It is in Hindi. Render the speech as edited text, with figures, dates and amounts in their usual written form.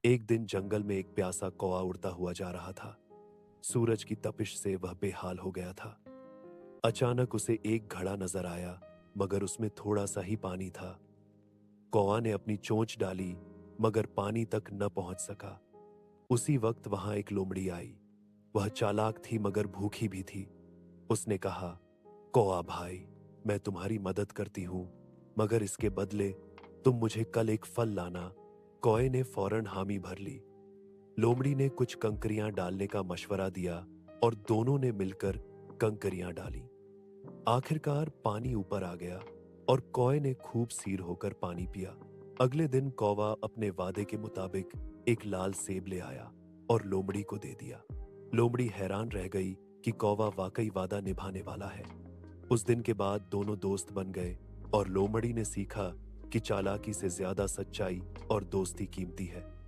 एक दिन जंगल में एक प्यासा कौवा उड़ता हुआ जा रहा था। सूरज की तपिश से वह बेहाल हो गया था। अचानक उसे एक घड़ा नजर आया, मगर उसमें थोड़ा सा ही पानी था। कौवा ने अपनी चोंच डाली, मगर पानी तक न पहुंच सका। उसी वक्त वहां एक लोमड़ी आई। वह चालाक थी मगर भूखी भी थी। उसने कहा, कौवा भाई, मैं तुम्हारी मदद करती हूं, मगर इसके बदले तुम मुझे कल एक फल लाना। कौए ने फौरन हामी भर ली। लोमड़ी ने कुछ कंकरियां डालने का मशवरा दिया और दोनों ने मिलकर कंकरियां डाली। आखिरकार पानी ऊपर आ गया और कौए ने खूब सीर होकर पानी पिया। अगले दिन कौवा अपने वादे के मुताबिक एक लाल सेब ले आया और लोमड़ी को दे दिया। लोमड़ी हैरान रह गई कि कौवा वाकई वादा निभाने वाला है। उस दिन के बाद दोनों दोस्त बन गए और लोमड़ी ने सीखा कि चालाकी से ज्यादा सच्चाई और दोस्ती कीमती है।